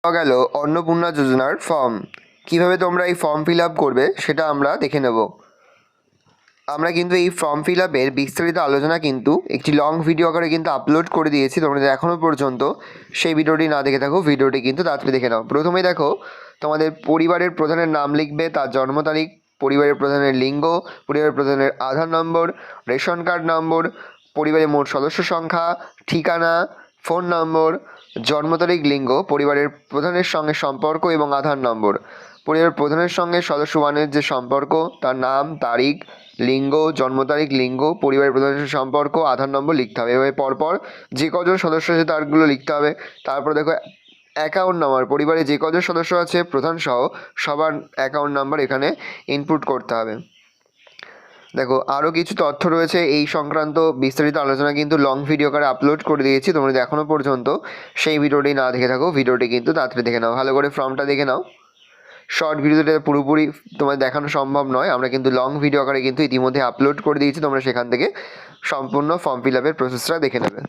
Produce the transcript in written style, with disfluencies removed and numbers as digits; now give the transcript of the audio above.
পাওয়া গেল অন্নপূর্ণা যোজনার ফর্ম। কিভাবে তোমরা এই ফর্ম ফিল আপ করবে সেটা আমরা দেখে নেব। আমরা কিন্তু এই ফর্ম ফিল আপের বিস্তারিত আলোচনা কিন্তু একটি লং ভিডিও আকারে কিন্তু আপলোড করে দিয়েছি। তোমরা যদি এখনও পর্যন্ত সেই ভিডিওটি না দেখে থাকো, ভিডিওটি কিন্তু তাড়াতাড়ি দেখে নাও। প্রথমেই দেখো, তোমাদের পরিবারের প্রধানের নাম লিখবে, তার জন্ম তারিখ, পরিবারের প্রধানের লিঙ্গ, পরিবারের প্রধানের আধার নম্বর, রেশন কার্ড নম্বর, পরিবারের মোট সদস্য সংখ্যা, ঠিকানা, ফোন নম্বর, জন্ম তারিখ, লিঙ্গ, পরিবারের প্রধানের সঙ্গে সম্পর্ক এবং আধার নম্বর। পরিবারের প্রধানের সঙ্গে সদস্য ওয়ানের যে সম্পর্ক, তার নাম, তারিখ, লিঙ্গ, জন্ম তারিখ, লিঙ্গ, পরিবারের প্রধানের সঙ্গে সম্পর্ক, আধার নম্বর লিখতে হবে। এভাবে পরপর যে কজন সদস্য আছে তারগুলো লিখতে হবে। তারপরে দেখো অ্যাকাউন্ট নাম্বার, পরিবারে যে কজন সদস্য আছে প্রধান সহ সবার অ্যাকাউন্ট নাম্বার এখানে ইনপুট করতে হবে। দেখো আরও কিছু তথ্য রয়েছে এই সংক্রান্ত বিস্তারিত আলোচনা কিন্তু লং ভিডিও আকারে আপলোড করে দিয়েছি। তোমরা যদি এখনও পর্যন্ত সেই ভিডিওটি না দেখে থাকো, ভিডিওটি কিন্তু তাড়াতাড়ি দেখে নাও, ভালো করে ফর্মটা দেখে নাও। শর্ট ভিডিওতে পুরোপুরি তোমার দেখানো সম্ভব নয়, আমরা কিন্তু লং ভিডিও আকারে কিন্তু ইতিমধ্যে আপলোড করে দিয়েছি। তোমরা সেখান থেকে সম্পূর্ণ ফর্ম ফিল আপের প্রসেসটা দেখে নেবে।